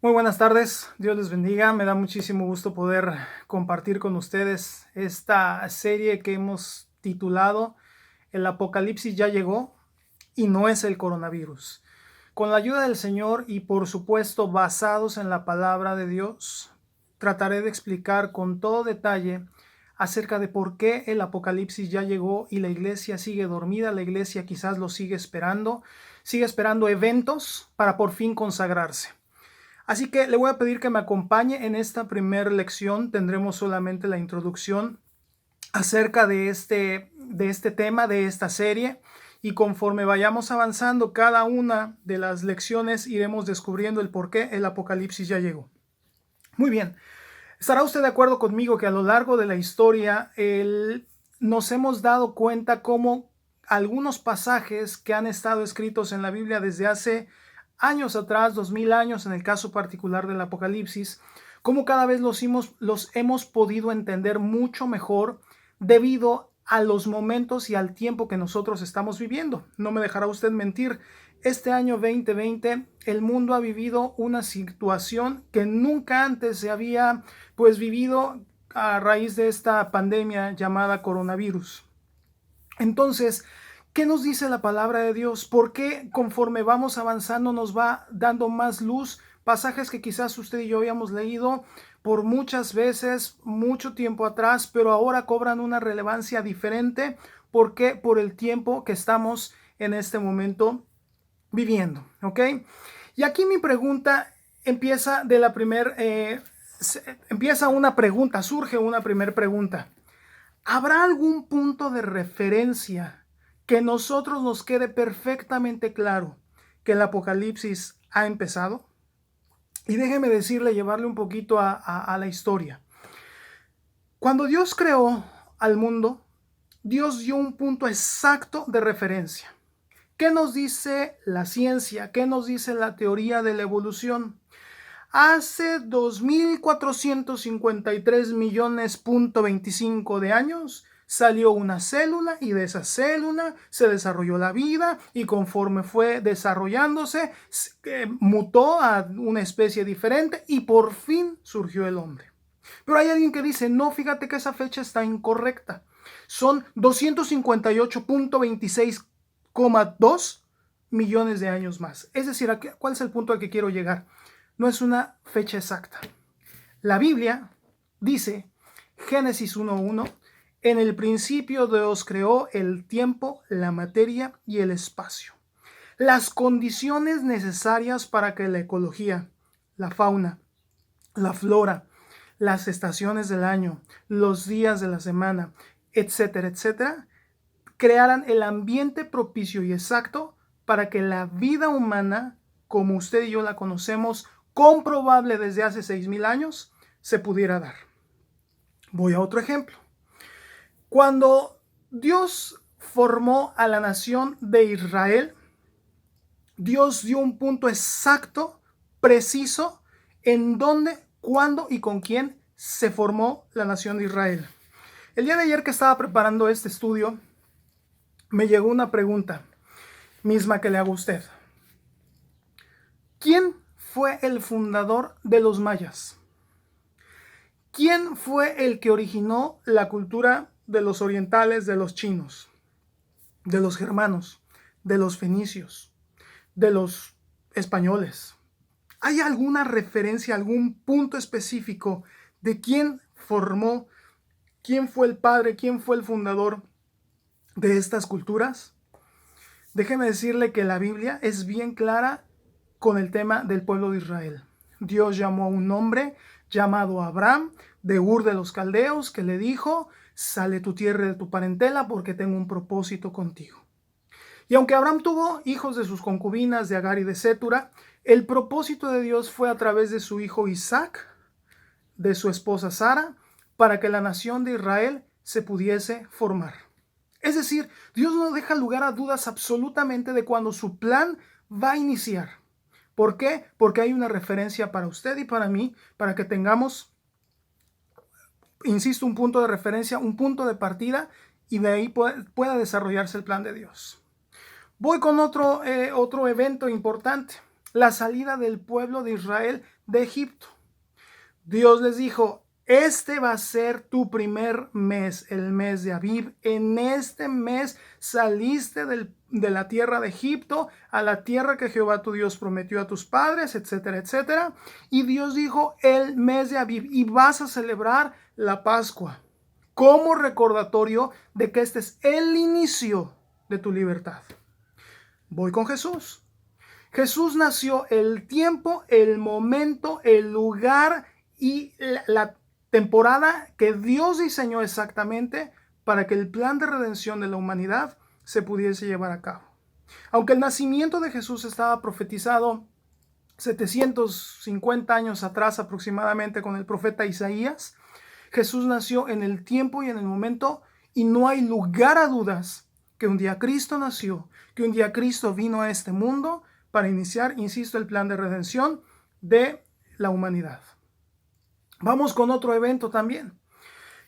Muy buenas tardes, Dios les bendiga. Me da muchísimo gusto poder compartir con ustedes esta serie que hemos titulado El Apocalipsis ya llegó y no es el coronavirus. Con la ayuda del Señor y por supuesto basados en la palabra de Dios, trataré de explicar con todo detalle acerca de por qué el Apocalipsis ya llegó y la iglesia sigue dormida. La iglesia quizás lo sigue esperando eventos para por fin consagrarse. Así que le voy a pedir que me acompañe en esta primera lección. Tendremos solamente la introducción acerca de este tema, de esta serie. Y conforme vayamos avanzando cada una de las lecciones, iremos descubriendo el por qué el Apocalipsis ya llegó. Muy bien. ¿Estará usted de acuerdo conmigo que a lo largo de la historia nos hemos dado cuenta cómo algunos pasajes que han estado escritos en la Biblia desde hace años atrás, 2000 años en el caso particular del Apocalipsis, cómo cada vez los hemos podido entender mucho mejor debido a los momentos y al tiempo que nosotros estamos viviendo? No me dejará usted mentir. Este año 2020 el mundo ha vivido una situación que nunca antes se había vivido a raíz de esta pandemia llamada coronavirus. Entonces, ¿qué nos dice la palabra de Dios? ¿Por qué conforme vamos avanzando nos va dando más luz? Pasajes que quizás usted y yo habíamos leído por muchas veces, mucho tiempo atrás, pero ahora cobran una relevancia diferente. ¿Por qué? Por el tiempo que estamos en este momento viviendo, ¿ok? Y aquí mi pregunta empieza de la surge una primera pregunta. ¿Habrá algún punto de referencia que nosotros nos quede perfectamente claro que el Apocalipsis ha empezado? Y déjeme decirle, llevarle un poquito a la historia. Cuando Dios creó al mundo, Dios dio un punto exacto de referencia. ¿Qué nos dice la ciencia? ¿Qué nos dice la teoría de la evolución? Hace 2.453 millones.25 de años salió una célula y de esa célula se desarrolló la vida y conforme fue desarrollándose mutó a una especie diferente y por fin surgió el hombre. Pero hay alguien que dice, no, fíjate que esa fecha está incorrecta. Son 258.26,2 millones de años más. Es decir, ¿cuál es el punto al que quiero llegar? No es una fecha exacta. La Biblia dice, Génesis 1:1, en el principio Dios creó el tiempo, la materia y el espacio. Las condiciones necesarias para que la ecología, la fauna, la flora, las estaciones del año, los días de la semana, etcétera, etcétera, crearan el ambiente propicio y exacto para que la vida humana, como usted y yo la conocemos, comprobable desde hace 6,000 años, se pudiera dar. Voy a otro ejemplo. Cuando Dios formó a la nación de Israel, Dios dio un punto exacto, preciso, en dónde, cuándo y con quién se formó la nación de Israel. El día de ayer que estaba preparando este estudio, me llegó una pregunta misma que le hago a usted. ¿Quién fue el fundador de los mayas? ¿Quién fue el que originó la cultura de los orientales, de los chinos, de los germanos, de los fenicios, de los españoles? ¿Hay alguna referencia, algún punto específico de quién formó, quién fue el padre, quién fue el fundador de estas culturas? Déjeme decirle que la Biblia es bien clara con el tema del pueblo de Israel. Dios llamó a un hombre llamado Abraham de Ur de los Caldeos, que le dijo, sale tu tierra y de tu parentela porque tengo un propósito contigo. Y aunque Abraham tuvo hijos de sus concubinas de Agar y de Sétura, el propósito de Dios fue a través de su hijo Isaac, de su esposa Sara, para que la nación de Israel se pudiese formar. Es decir, Dios no deja lugar a dudas absolutamente de cuando su plan va a iniciar. ¿Por qué? Porque hay una referencia para usted y para mí, para que tengamos, insisto, un punto de referencia, un punto de partida, y de ahí pueda desarrollarse el plan de Dios. Voy con otro evento importante. la salida del pueblo de Israel de Egipto. Dios les dijo: este va a ser tu primer mes, el mes de Abib. En este mes saliste de la tierra de Egipto a la tierra que Jehová tu Dios prometió a tus padres, etcétera, etcétera. Y Dios dijo: el mes de Abib, y vas a celebrar la Pascua como recordatorio de que este es el inicio de tu libertad. Voy con Jesús. Jesús nació el tiempo, el momento, el lugar y la temporada que Dios diseñó exactamente para que el plan de redención de la humanidad se pudiese llevar a cabo. Aunque el nacimiento de Jesús estaba profetizado 750 años atrás aproximadamente con el profeta Isaías, Jesús nació en el tiempo y en el momento, y no hay lugar a dudas que un día Cristo nació, que un día Cristo vino a este mundo para iniciar, insisto, el plan de redención de la humanidad. Vamos con otro evento también.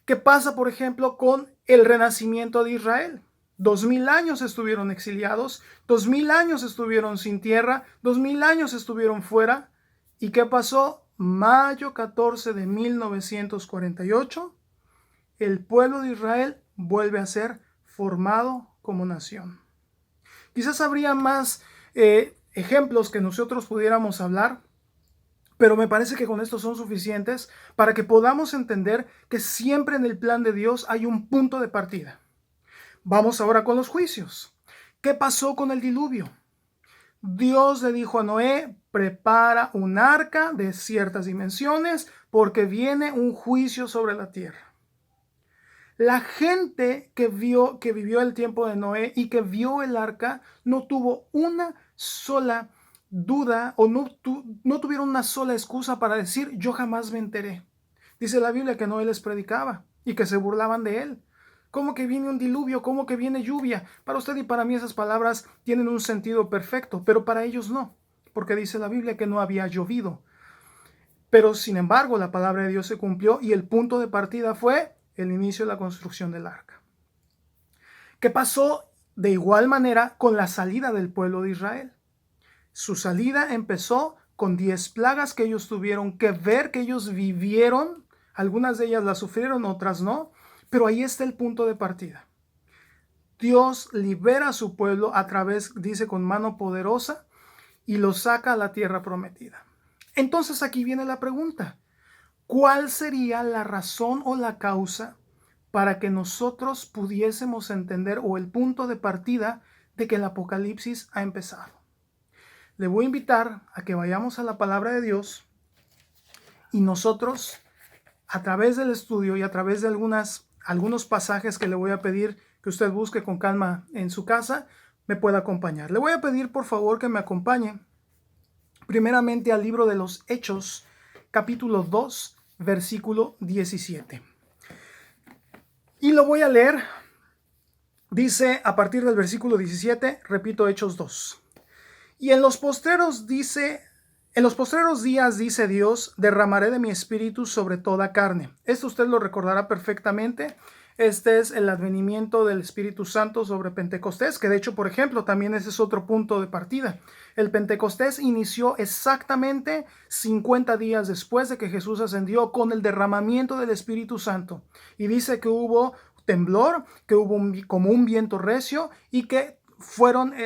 ¿Qué pasa, por ejemplo, con el renacimiento de Israel? 2000 años estuvieron exiliados, 2000 años estuvieron sin tierra, 2000 años estuvieron fuera. ¿Y qué pasó? Mayo 14 de 1948, el pueblo de Israel vuelve a ser formado como nación. Quizás habría más ejemplos que nosotros pudiéramos hablar, pero me parece que con esto son suficientes para que podamos entender que siempre en el plan de Dios hay un punto de partida. Vamos ahora con los juicios. ¿Qué pasó con el diluvio? Dios le dijo a Noé: prepara un arca de ciertas dimensiones porque viene un juicio sobre la tierra. La gente que vivió el tiempo de Noé y que vio el arca no tuvo una sola duda o no tuvieron una sola excusa para decir: yo jamás me enteré. Dice la Biblia que Noé les predicaba y que se burlaban de él. ¿Cómo que viene un diluvio? ¿Cómo que viene lluvia? Para usted y para mí esas palabras tienen un sentido perfecto, pero para ellos no, porque dice la Biblia que no había llovido. Pero sin embargo la palabra de Dios se cumplió y el punto de partida fue el inicio de la construcción del arca. ¿Qué pasó de igual manera con la salida del pueblo de Israel? Su salida empezó con 10 plagas que ellos tuvieron que ver, que ellos vivieron. Algunas de ellas las sufrieron, otras no. Pero ahí está el punto de partida. Dios libera a su pueblo a través, dice, con mano poderosa, y lo saca a la tierra prometida. Entonces aquí viene la pregunta: ¿cuál sería la razón o la causa para que nosotros pudiésemos entender, o el punto de partida de que el Apocalipsis ha empezado? Le voy a invitar a que vayamos a la palabra de Dios y nosotros, a través del estudio y a través de algunos pasajes que le voy a pedir que usted busque con calma en su casa, me pueda acompañar. Le voy a pedir por favor que me acompañe primeramente al libro de los Hechos, capítulo 2, versículo 17. Y lo voy a leer. Dice a partir del versículo 17, repito, Hechos 2. Y en los postreros días, dice Dios, derramaré de mi espíritu sobre toda carne. Esto usted lo recordará perfectamente. Este es el advenimiento del Espíritu Santo sobre Pentecostés, que de hecho, por ejemplo, también ese es otro punto de partida. El Pentecostés inició exactamente 50 días después de que Jesús ascendió, con el derramamiento del Espíritu Santo. Y dice que hubo temblor, que hubo como un viento recio y que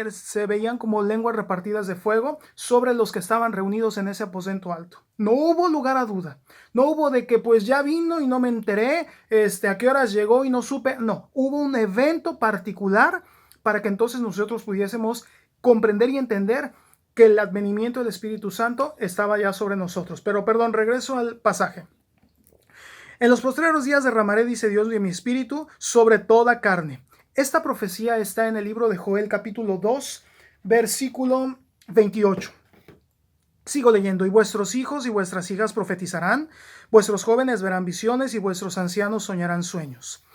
se veían como lenguas repartidas de fuego sobre los que estaban reunidos en ese aposento alto. No hubo lugar a duda. No hubo de que pues ya vino y no me enteré, a qué horas llegó y no supe. No, hubo un evento particular para que entonces nosotros pudiésemos comprender y entender que el advenimiento del Espíritu Santo estaba ya sobre nosotros. Pero perdón, regreso al pasaje. En los postreros días derramaré, dice Dios, de mi espíritu sobre toda carne. Esta profecía está en el libro de Joel, capítulo 2, versículo 28. Sigo leyendo. Y vuestros hijos y vuestras hijas profetizarán, vuestros jóvenes verán visiones y vuestros ancianos soñarán sueños.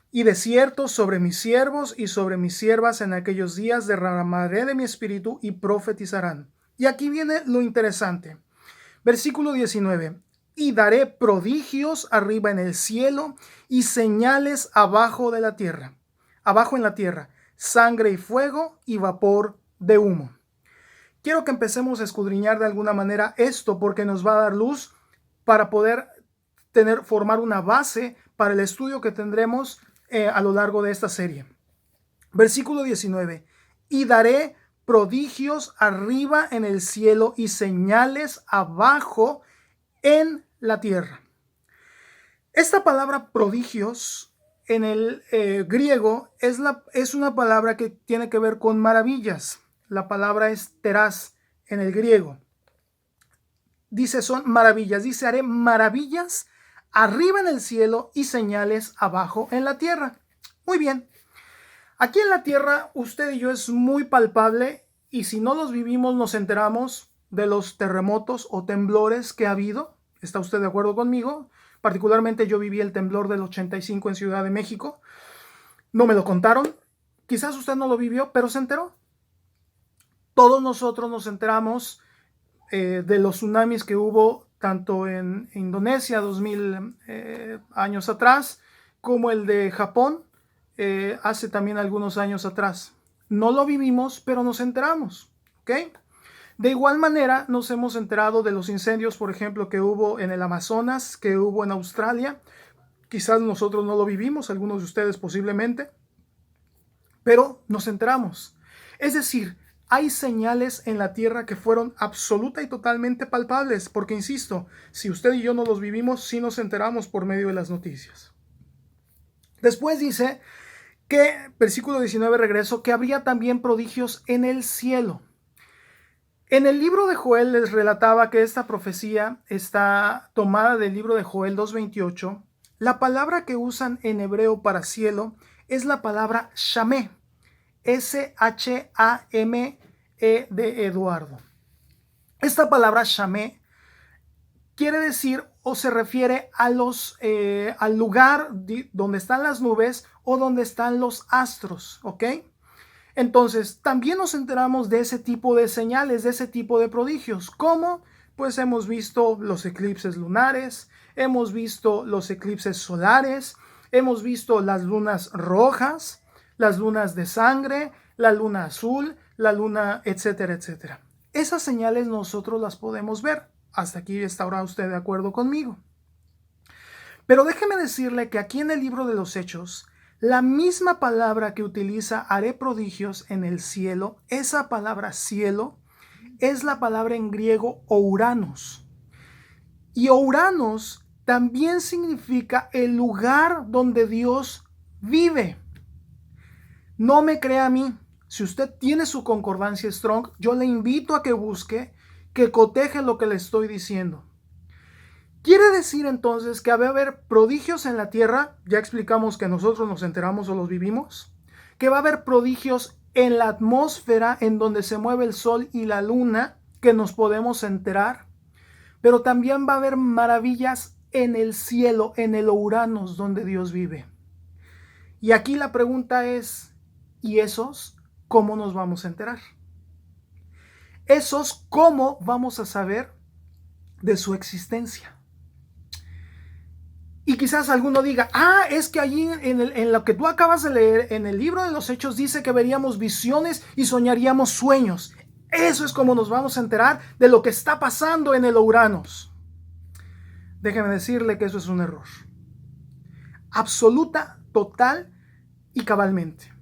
Y de cierto sobre mis siervos y sobre mis siervas en aquellos días derramaré de mi espíritu y profetizarán. Y aquí viene lo interesante. Versículo 19. Y daré prodigios arriba en el cielo y señales abajo de la tierra. Abajo en la tierra, sangre y fuego y vapor de humo. quiero que empecemos a escudriñar de alguna manera esto, porque nos va a dar luz para poder formar una base para el estudio que tendremos a lo largo de esta serie. Versículo 19. Y daré prodigios arriba en el cielo y señales abajo en la tierra. Esta palabra prodigios en el griego es una palabra que tiene que ver con maravillas. La palabra es teras en el griego. Dice, son maravillas. Dice, haré maravillas arriba en el cielo y señales abajo en la tierra. Muy bien. Aquí en la tierra, usted y yo es muy palpable, y si no los vivimos nos enteramos de los terremotos o temblores que ha habido. ¿Está usted de acuerdo conmigo? Particularmente yo viví el temblor del 85 en Ciudad de México. No me lo contaron. Quizás usted no lo vivió, pero se enteró. Todos nosotros nos enteramos de los tsunamis que hubo tanto en Indonesia 2000 años atrás, como el de Japón hace también algunos años atrás. No lo vivimos, pero nos enteramos, ¿ok? De igual manera nos hemos enterado de los incendios, por ejemplo, que hubo en el Amazonas, que hubo en Australia. Quizás nosotros no lo vivimos, algunos de ustedes posiblemente, pero nos enteramos. Es decir, hay señales en la tierra que fueron absoluta y totalmente palpables, porque insisto, si usted y yo no los vivimos, sí nos enteramos por medio de las noticias. Después dice que, versículo 19, regreso, que habría también prodigios en el cielo. En el libro de Joel les relataba que esta profecía está tomada del libro de Joel 2:28. La palabra que usan en hebreo para cielo es la palabra Shamé. S-H-A-M-E de Eduardo. Esta palabra Shamé quiere decir o se refiere a al lugar donde están las nubes o donde están los astros, ¿ok? Entonces, también nos enteramos de ese tipo de señales, de ese tipo de prodigios. ¿Cómo? Pues hemos visto los eclipses lunares, hemos visto los eclipses solares, hemos visto las lunas rojas, las lunas de sangre, la luna azul, la luna, etcétera, etcétera. Esas señales nosotros las podemos ver. Hasta aquí está ahora usted de acuerdo conmigo. Pero déjeme decirle que aquí en el libro de los Hechos, la misma palabra que utiliza haré prodigios en el cielo, esa palabra cielo, es la palabra en griego ouranos. Y ouranos también significa el lugar donde Dios vive. No me crea a mí. Si usted tiene su concordancia Strong, yo le invito a que busque, que coteje lo que le estoy diciendo. Quiere decir entonces que va a haber prodigios en la tierra, ya explicamos que nosotros nos enteramos o los vivimos, que va a haber prodigios en la atmósfera en donde se mueve el sol y la luna, que nos podemos enterar, pero también va a haber maravillas en el cielo, en el Uranus donde Dios vive. Y aquí la pregunta es, ¿y esos cómo nos vamos a enterar? Esos, ¿cómo vamos a saber de su existencia? Y quizás alguno diga, es que allí en lo que tú acabas de leer, en el libro de los Hechos, dice que veríamos visiones y soñaríamos sueños. Eso es como nos vamos a enterar de lo que está pasando en el Uranus. Déjeme decirle que eso es un error. Absoluta, total y cabalmente.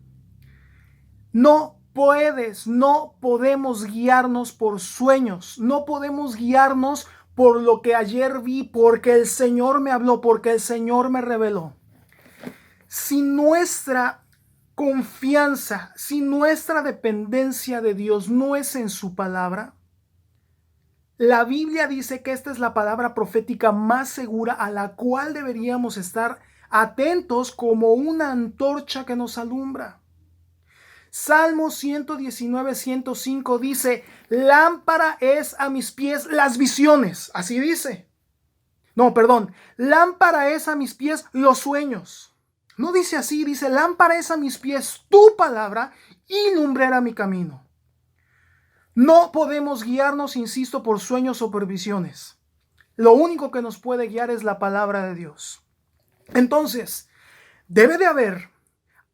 No podemos guiarnos por sueños, no podemos guiarnos por lo que ayer vi, porque el Señor me habló, porque el Señor me reveló. Si nuestra confianza, si nuestra dependencia de Dios no es en su palabra, la Biblia dice que esta es la palabra profética más segura a la cual deberíamos estar atentos como una antorcha que nos alumbra. Salmo 119, 105 dice, lámpara es a mis pies las visiones, así dice. No, perdón, lámpara es a mis pies los sueños. No dice así, dice, lámpara es a mis pies tu palabra y lumbrera mi camino. No podemos guiarnos, insisto, por sueños o por visiones. Lo único que nos puede guiar es la palabra de Dios. Entonces, debe de haber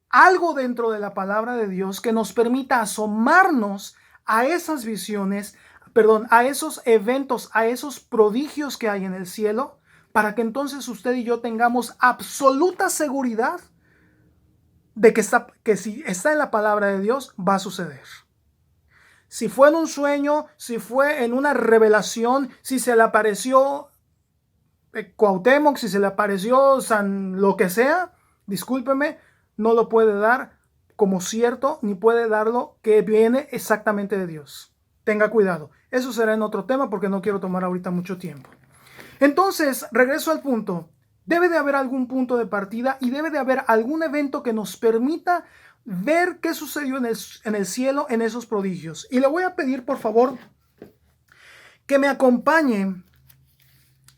algo dentro de la palabra de Dios que nos permita asomarnos a esas visiones, a esos eventos, a esos prodigios que hay en el cielo, para que entonces usted y yo tengamos absoluta seguridad de que si está en la palabra de Dios, va a suceder. Si fue en un sueño, si fue en una revelación, si se le apareció Cuauhtémoc, si se le apareció San lo que sea, discúlpeme, no lo puede dar como cierto, ni puede darlo que viene exactamente de Dios. Tenga cuidado. Eso será en otro tema porque no quiero tomar ahorita mucho tiempo. Entonces, regreso al punto. Debe de haber algún punto de partida y debe de haber algún evento que nos permita ver qué sucedió en el cielo en esos prodigios. Y le voy a pedir, por favor, que me acompañe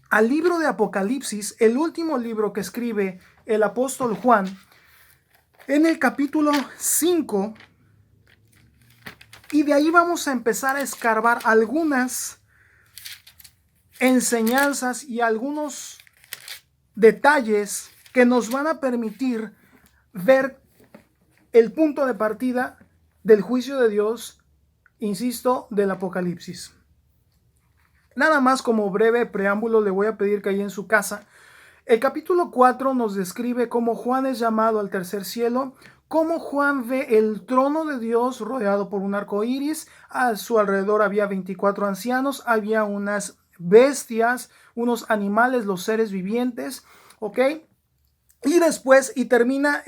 al libro de Apocalipsis, el último libro que escribe el apóstol Juan, en el capítulo 5, y de ahí vamos a empezar a escarbar algunas enseñanzas y algunos detalles que nos van a permitir ver el punto de partida del juicio de Dios, insisto, del Apocalipsis. Nada más como breve preámbulo le voy a pedir que ahí en su casa, el capítulo 4 nos describe cómo Juan es llamado al tercer cielo, cómo Juan ve el trono de Dios rodeado por un arco iris, a su alrededor había 24 ancianos, había unas bestias, unos animales, los seres vivientes, ¿ok? Y después, y termina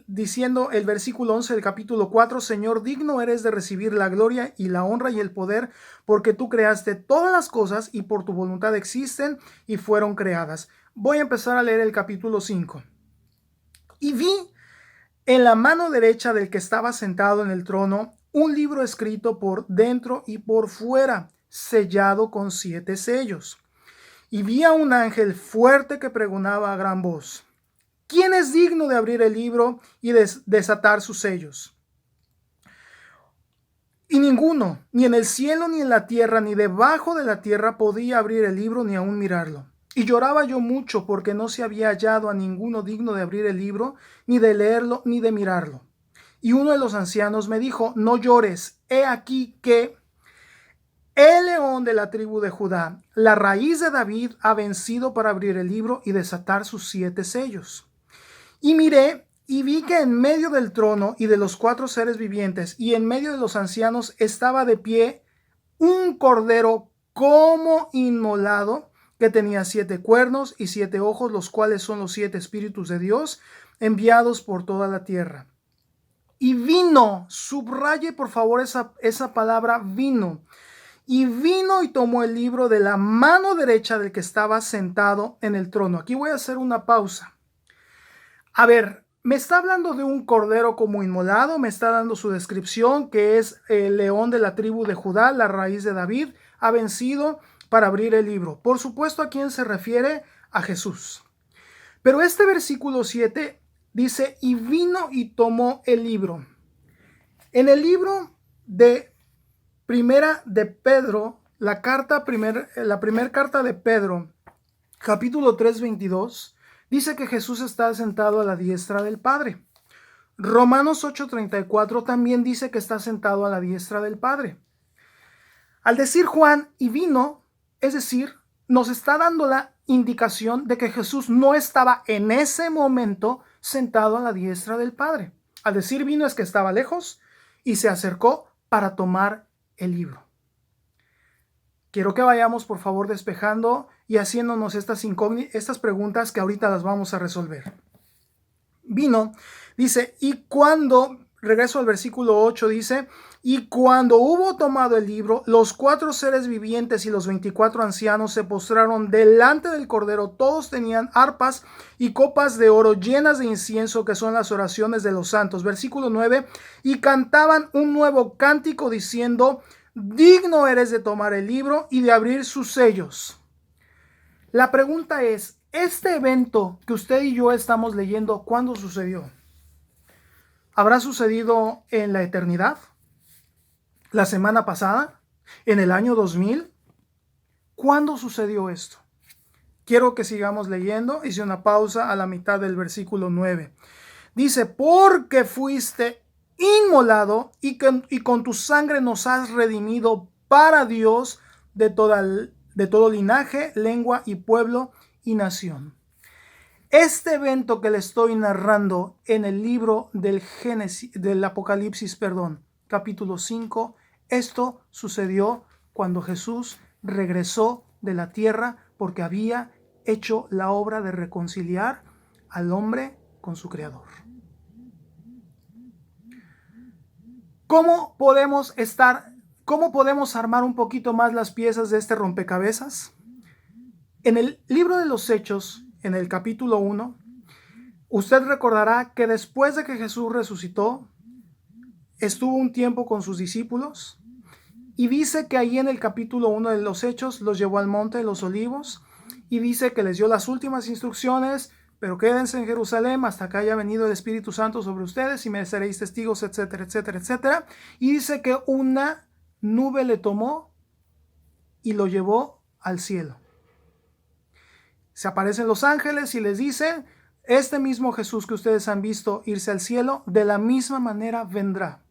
diciendo el versículo 11 del capítulo 4, Señor, digno eres de recibir la gloria y la honra y el poder, porque tú creaste todas las cosas y por tu voluntad existen y fueron creadas. Voy a empezar a leer el capítulo 5. Y vi en la mano derecha del que estaba sentado en el trono un libro escrito por dentro y por fuera, sellado con 7 sellos. Y vi a un ángel fuerte que pregonaba a gran voz: ¿quién es digno de abrir el libro y desatar sus sellos? Y ninguno, ni en el cielo, ni en la tierra, ni debajo de la tierra, podía abrir el libro ni aún mirarlo. Y lloraba yo mucho porque no se había hallado a ninguno digno de abrir el libro, ni de leerlo, ni de mirarlo. Y uno de los ancianos me dijo: no llores, he aquí que el león de la tribu de Judá, la raíz de David, ha vencido para abrir el libro y desatar sus 7 sellos. Y miré y vi que en medio del trono y de los 4 seres vivientes y en medio de los ancianos estaba de pie un cordero como inmolado, que tenía 7 cuernos y 7 ojos, los cuales son los 7 espíritus de Dios enviados por toda la tierra. Y vino, subraye por favor esa palabra vino. Y vino y tomó el libro de la mano derecha del que estaba sentado en el trono. Aquí voy a hacer una pausa. A ver, me está hablando de un cordero como inmolado, me está dando su descripción, que es el león de la tribu de Judá, la raíz de David, ha vencido para abrir el libro. Por supuesto, ¿a quién se refiere? A Jesús. Pero este versículo 7 dice: y vino y tomó el libro. En el libro de Primera de Pedro, la primera carta de Pedro, capítulo 3, 22, dice que Jesús está sentado a la diestra del Padre. Romanos 8:34 también dice que está sentado a la diestra del Padre. Al decir Juan y vino, es decir, nos está dando la indicación de que Jesús no estaba en ese momento sentado a la diestra del Padre. Al decir vino es que estaba lejos y se acercó para tomar el libro. Quiero que vayamos por favor despejando y haciéndonos estas preguntas que ahorita las vamos a resolver. Vino, dice, y cuando, regreso al versículo 8, dice: y cuando hubo tomado el libro, los 4 seres vivientes y los 24 ancianos se postraron delante del Cordero. Todos tenían arpas y copas de oro llenas de incienso, que son las oraciones de los santos. Versículo 9, y cantaban un nuevo cántico diciendo: digno eres de tomar el libro y de abrir sus sellos. La pregunta es, ¿este evento que usted y yo estamos leyendo, cuándo sucedió? ¿Habrá sucedido en la eternidad? ¿La semana pasada? ¿En el año 2000? ¿Cuándo sucedió esto? Quiero que sigamos leyendo. Hice una pausa a la mitad del versículo 9. Dice: porque fuiste inmolado y con tu sangre nos has redimido para Dios de todo linaje, lengua y pueblo y nación. Este evento que le estoy narrando en el libro del Apocalipsis, capítulo 5, esto sucedió cuando Jesús regresó de la tierra porque había hecho la obra de reconciliar al hombre con su Creador. ¿Cómo podemos armar un poquito más las piezas de este rompecabezas? En el libro de los Hechos, en el capítulo 1, usted recordará que después de que Jesús resucitó, estuvo un tiempo con sus discípulos y dice que ahí en el capítulo 1 de los Hechos los llevó al monte de los Olivos y dice que les dio las últimas instrucciones, pero quédense en Jerusalén hasta que haya venido el Espíritu Santo sobre ustedes y me seréis testigos, etcétera, etcétera, etcétera. Y dice que una nube le tomó y lo llevó al cielo. Se aparecen los ángeles y les dicen, este mismo Jesús que ustedes han visto irse al cielo, de la misma manera vendrá.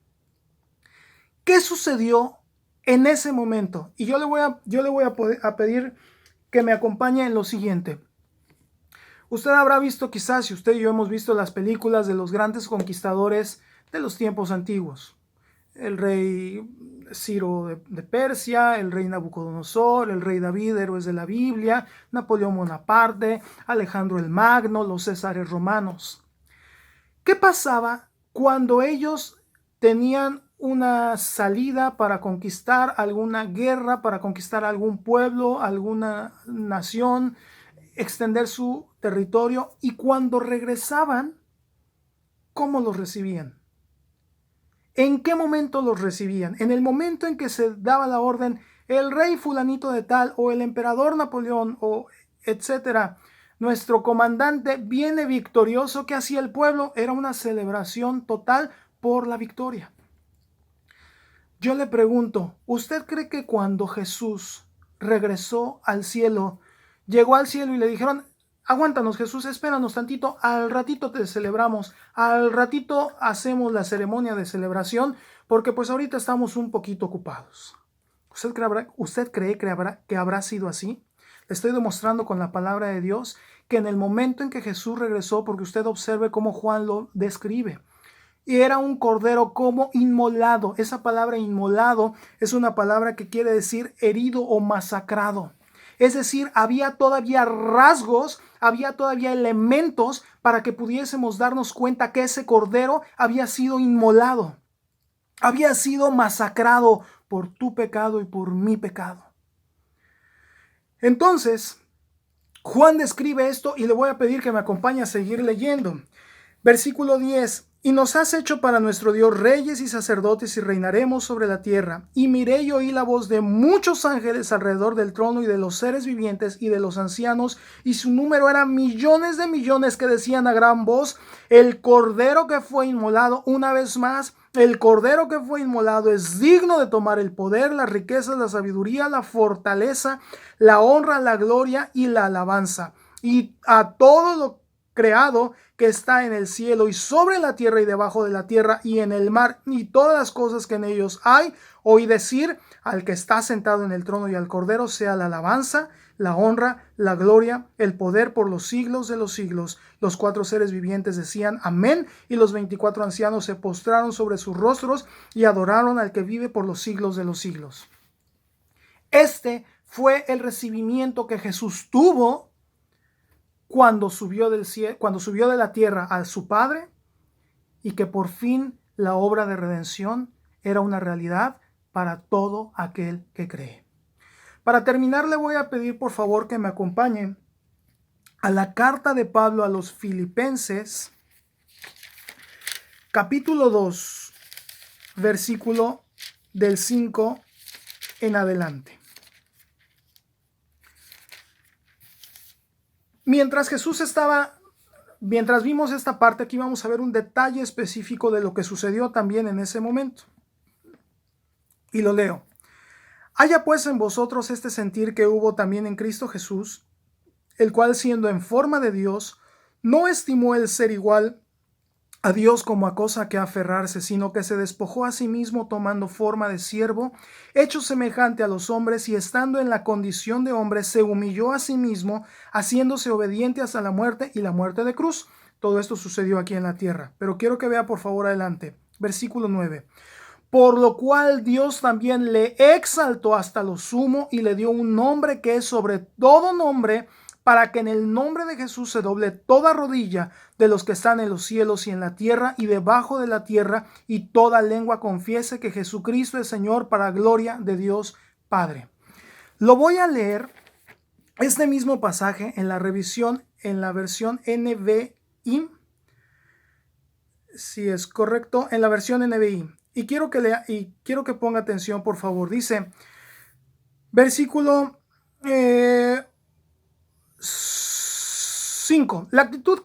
¿Qué sucedió en ese momento? Y yo le voy a pedir que me acompañe en lo siguiente. Usted habrá visto, quizás, si usted y yo hemos visto las películas de los grandes conquistadores de los tiempos antiguos. El rey Ciro de Persia, el rey Nabucodonosor, el rey David, héroes de la Biblia, Napoleón Bonaparte, Alejandro el Magno, los Césares romanos. ¿Qué pasaba cuando ellos tenían una salida para conquistar alguna guerra, para conquistar algún pueblo, alguna nación, extender su territorio, y cuando regresaban, cómo los recibían? ¿En qué momento los recibían? En el momento en que se daba la orden, el rey fulanito de tal o el emperador Napoleón o etcétera, nuestro comandante viene victorioso. ¿Qué hacía el pueblo? Era una celebración total por la victoria. Yo le pregunto, ¿usted cree que cuando Jesús regresó al cielo, llegó al cielo y le dijeron, aguántanos Jesús, espéranos tantito, al ratito te celebramos, al ratito hacemos la ceremonia de celebración, porque pues ahorita estamos un poquito ocupados? ¿Usted cree que habrá sido así? Le estoy demostrando con la palabra de Dios que en el momento en que Jesús regresó, porque usted observe cómo Juan lo describe, y era un cordero como inmolado. Esa palabra inmolado es una palabra que quiere decir herido o masacrado. Es decir, había todavía rasgos, había todavía elementos para que pudiésemos darnos cuenta que ese cordero había sido inmolado, había sido masacrado por tu pecado y por mi pecado. Entonces, Juan describe esto y le voy a pedir que me acompañe a seguir leyendo. Versículo 10. Y nos has hecho para nuestro Dios reyes y sacerdotes y reinaremos sobre la tierra. Y miré y oí la voz de muchos ángeles alrededor del trono y de los seres vivientes y de los ancianos, y su número era millones de millones, que decían a gran voz, el cordero que fue inmolado, una vez más, el cordero que fue inmolado es digno de tomar el poder, las riquezas, la sabiduría, la fortaleza, la honra, la gloria y la alabanza. Y a todo lo creado que está en el cielo y sobre la tierra y debajo de la tierra y en el mar y todas las cosas que en ellos hay, oí decir, al que está sentado en el trono y al cordero sea la alabanza, la honra, la gloria, el poder por los siglos de los siglos. Los 4 seres vivientes decían amén, y los 24 ancianos se postraron sobre sus rostros y adoraron al que vive por los siglos de los siglos. Este fue el recibimiento que Jesús tuvo cuando subió de la tierra a su Padre, y que por fin la obra de redención era una realidad para todo aquel que cree. Para terminar, le voy a pedir por favor que me acompañe a la carta de Pablo a los Filipenses, capítulo 2, versículo del 5 en adelante. Mientras vimos esta parte, aquí vamos a ver un detalle específico de lo que sucedió también en ese momento. Y lo leo. Haya pues en vosotros este sentir que hubo también en Cristo Jesús, el cual siendo en forma de Dios, no estimó el ser igual a Dios como a cosa que aferrarse, sino que se despojó a sí mismo tomando forma de siervo, hecho semejante a los hombres, y estando en la condición de hombre, se humilló a sí mismo, haciéndose obediente hasta la muerte y la muerte de cruz. Todo esto sucedió aquí en la tierra. Pero quiero que vea por favor adelante. Versículo 9. Por lo cual Dios también le exaltó hasta lo sumo y le dio un nombre que es sobre todo nombre, para que en el nombre de Jesús se doble toda rodilla de los que están en los cielos y en la tierra y debajo de la tierra, y toda lengua confiese que Jesucristo es Señor, para gloria de Dios Padre. Lo voy a leer, este mismo pasaje, en la revisión, en la versión NVI, si es correcto, en la versión NVI. Y quiero que lea y quiero que ponga atención, por favor. Dice, versículo 5. La actitud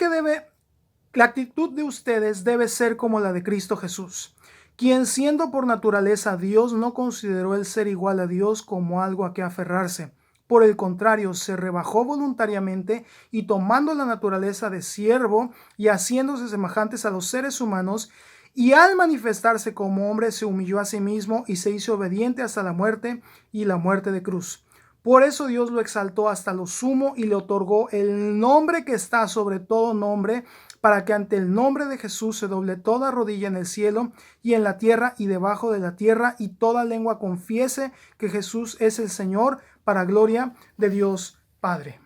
de ustedes debe ser como la de Cristo Jesús, quien siendo por naturaleza Dios, no consideró el ser igual a Dios como algo a que aferrarse. Por el contrario, se rebajó voluntariamente y tomando la naturaleza de siervo y haciéndose semejantes a los seres humanos, y al manifestarse como hombre se humilló a sí mismo y se hizo obediente hasta la muerte y la muerte de cruz. Por eso Dios lo exaltó hasta lo sumo y le otorgó el nombre que está sobre todo nombre, para que ante el nombre de Jesús se doble toda rodilla en el cielo y en la tierra y debajo de la tierra, y toda lengua confiese que Jesús es el Señor, para gloria de Dios Padre.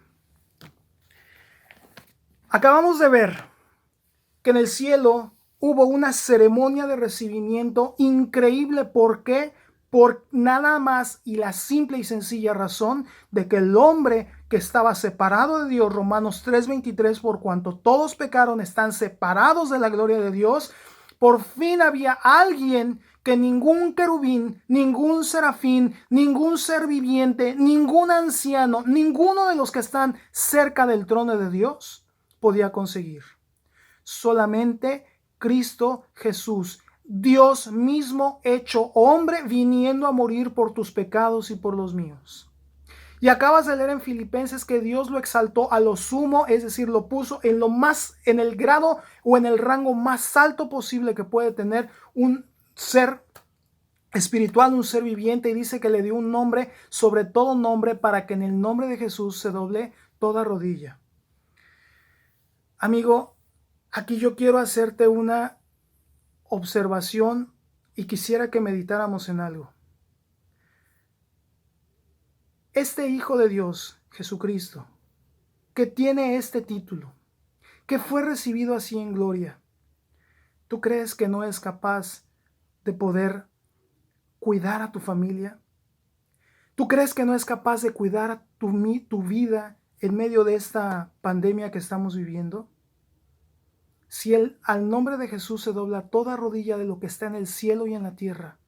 Acabamos de ver que en el cielo hubo una ceremonia de recibimiento increíble. ¿Por qué? Por nada más y la simple y sencilla razón de que el hombre que estaba separado de Dios, Romanos 3:23, por cuanto todos pecaron, están separados de la gloria de Dios. Por fin había alguien que ningún querubín, ningún serafín, ningún ser viviente, ningún anciano, ninguno de los que están cerca del trono de Dios podía conseguir. Solamente Cristo Jesús, Dios mismo hecho hombre, viniendo a morir por tus pecados y por los míos. Y acabas de leer en Filipenses que Dios lo exaltó a lo sumo, es decir, lo puso en lo más, en el grado o en el rango más alto posible que puede tener un ser espiritual, un ser viviente, y dice que le dio un nombre sobre todo nombre, para que en el nombre de Jesús se doble toda rodilla. Amigo, aquí yo quiero hacerte una observación y quisiera que meditáramos en algo. Este Hijo de Dios, Jesucristo, que tiene este título, que fue recibido así en gloria, ¿tú crees que no es capaz de poder cuidar a tu familia? ¿Tú crees que no es capaz de cuidar tu vida en medio de esta pandemia que estamos viviendo? Si al nombre de Jesús se dobla toda rodilla de lo que está en el cielo y en la tierra,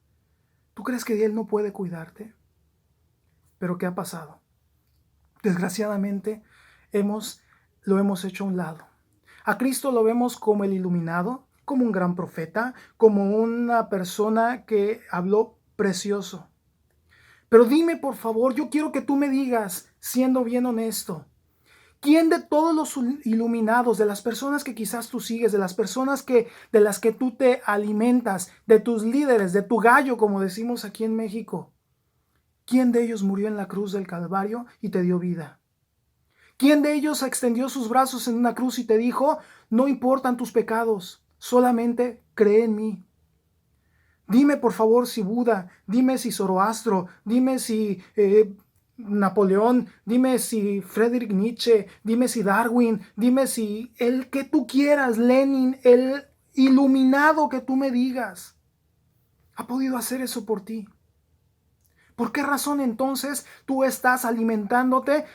¿tú crees que Él no puede cuidarte? Pero ¿qué ha pasado? Desgraciadamente lo hemos hecho a un lado. A Cristo lo vemos como el iluminado, como un gran profeta, como una persona que habló precioso. Pero dime, por favor, yo quiero que tú me digas, siendo bien honesto, ¿quién de todos los iluminados, de las personas que quizás tú sigues, de las personas de las que tú te alimentas, de tus líderes, de tu gallo, como decimos aquí en México, quién de ellos murió en la cruz del Calvario y te dio vida? ¿Quién de ellos extendió sus brazos en una cruz y te dijo, no importan tus pecados, solamente cree en mí? Dime por favor si Buda, dime si Zoroastro, dime si Napoleón, dime si Friedrich Nietzsche, dime si Darwin, dime si el que tú quieras, Lenin, el iluminado que tú me digas, ha podido hacer eso por ti. ¿Por qué razón entonces tú estás alimentándote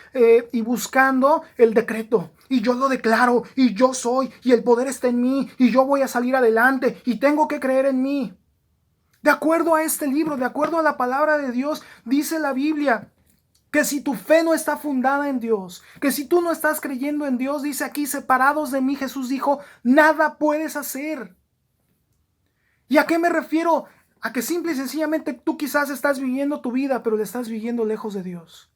y buscando el decreto? Y yo lo declaro, y yo soy, y el poder está en mí, y yo voy a salir adelante, y tengo que creer en mí. De acuerdo a este libro, de acuerdo a la palabra de Dios, dice la Biblia que si tu fe no está fundada en Dios, que si tú no estás creyendo en Dios, dice aquí, separados de mí, Jesús dijo, nada puedes hacer. ¿Y a qué me refiero? A que simple y sencillamente tú quizás estás viviendo tu vida, pero la estás viviendo lejos de Dios.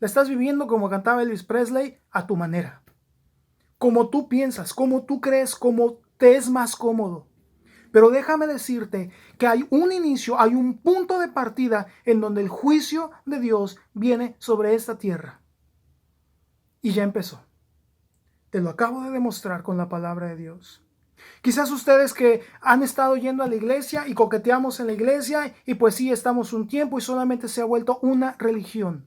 La estás viviendo, como cantaba Elvis Presley, a tu manera. Como tú piensas, como tú crees, como te es más cómodo. Pero déjame decirte que hay un inicio, hay un punto de partida en donde el juicio de Dios viene sobre esta tierra. Y ya empezó. Te lo acabo de demostrar con la palabra de Dios. Quizás ustedes que han estado yendo a la iglesia y coqueteamos en la iglesia y pues sí, estamos un tiempo y solamente se ha vuelto una religión.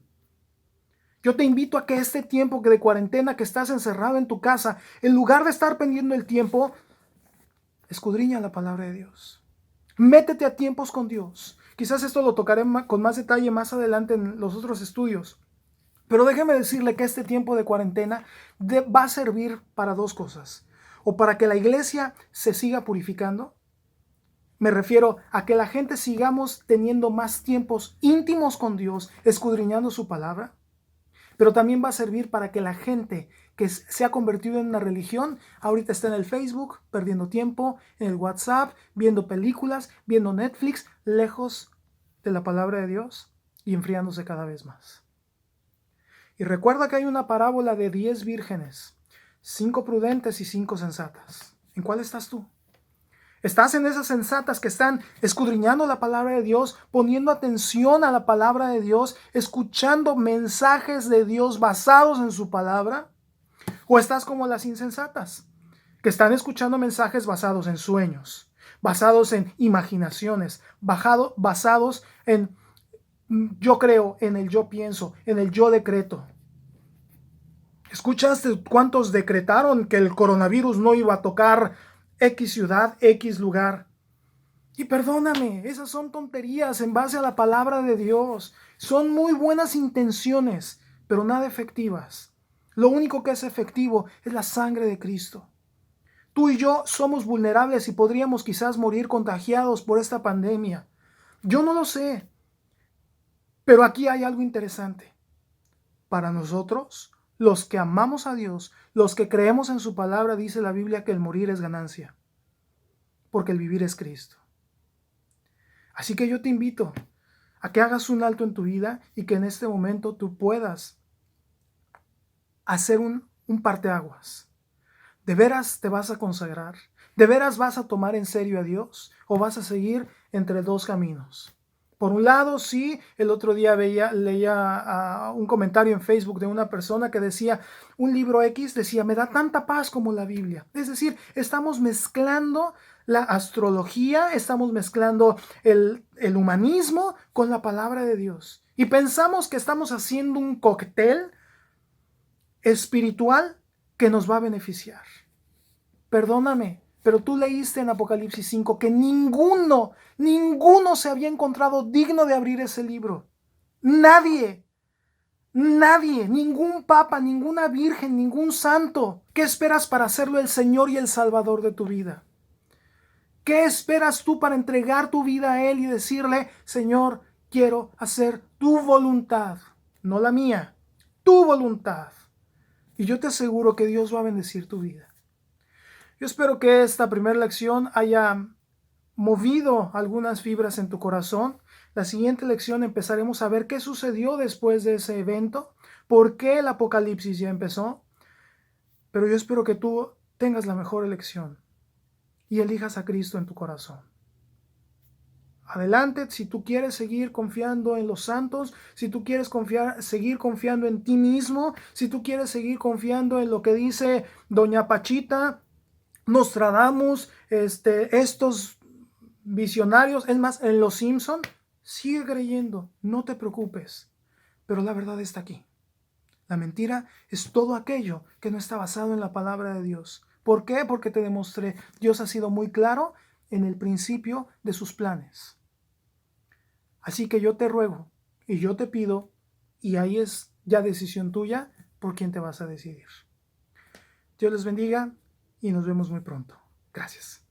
Yo te invito a que este tiempo de cuarentena que estás encerrado en tu casa, en lugar de estar perdiendo el tiempo, escudriña la palabra de Dios. Métete a tiempos con Dios. Quizás esto lo tocaré con más detalle más adelante en los otros estudios. Pero déjeme decirle que este tiempo de cuarentena va a servir para dos cosas. O para que la iglesia se siga purificando. Me refiero a que la gente sigamos teniendo más tiempos íntimos con Dios, escudriñando su palabra. Pero también va a servir para que la gente que se ha convertido en una religión, ahorita está en el Facebook, perdiendo tiempo, en el WhatsApp, viendo películas, viendo Netflix, lejos de la palabra de Dios y enfriándose cada vez más. Y recuerda que hay una parábola de 10 vírgenes, 5 prudentes y 5 sensatas. ¿En cuál estás tú? ¿Estás en esas sensatas que están escudriñando la palabra de Dios, poniendo atención a la palabra de Dios, escuchando mensajes de Dios basados en su palabra? ¿O estás como las insensatas, que están escuchando mensajes basados en sueños, basados en imaginaciones, basados en yo creo, en el yo pienso, en el yo decreto? ¿Escuchaste cuántos decretaron que el coronavirus no iba a tocar X ciudad, X lugar? Y perdóname, esas son tonterías en base a la palabra de Dios. Son muy buenas intenciones, pero nada efectivas. Lo único que es efectivo es la sangre de Cristo. Tú y yo somos vulnerables y podríamos quizás morir contagiados por esta pandemia. Yo no lo sé, pero aquí hay algo interesante. Para nosotros, los que amamos a Dios, los que creemos en su palabra, dice la Biblia que el morir es ganancia, porque el vivir es Cristo. Así que yo te invito a que hagas un alto en tu vida y que en este momento tú puedas hacer un parteaguas. ¿De veras te vas a consagrar? ¿De veras vas a tomar en serio a Dios? ¿O vas a seguir entre dos caminos? Por un lado, sí, el otro día leía un comentario en Facebook de una persona que decía, un libro X decía, me da tanta paz como la Biblia. Es decir, estamos mezclando la astrología, estamos mezclando el humanismo con la palabra de Dios. Y pensamos que estamos haciendo un cóctel espiritual que nos va a beneficiar. Perdóname, pero tú leíste en Apocalipsis 5 que ninguno se había encontrado digno de abrir ese libro. Nadie, ningún papa, ninguna virgen, ningún santo. ¿Qué esperas para hacerlo el Señor y el Salvador de tu vida? ¿Qué esperas tú para entregar tu vida a Él y decirle, Señor, quiero hacer tu voluntad, no la mía, tu voluntad? Y yo te aseguro que Dios va a bendecir tu vida. Yo espero que esta primera lección haya movido algunas fibras en tu corazón. La siguiente lección empezaremos a ver qué sucedió después de ese evento, por qué el Apocalipsis ya empezó. Pero yo espero que tú tengas la mejor elección y elijas a Cristo en tu corazón. Adelante, si tú quieres seguir confiando en los santos, si tú quieres seguir confiando en ti mismo, si tú quieres seguir confiando en lo que dice Doña Pachita, Nostradamus, estos visionarios, es más, en Los Simpson, sigue creyendo, no te preocupes, pero la verdad está aquí. La mentira es todo aquello que no está basado en la palabra de Dios. ¿Por qué? Porque te demostré, Dios ha sido muy claro en el principio de sus planes. Así que yo te ruego y yo te pido, y ahí es ya decisión tuya, por quién te vas a decidir. Dios les bendiga y nos vemos muy pronto. Gracias.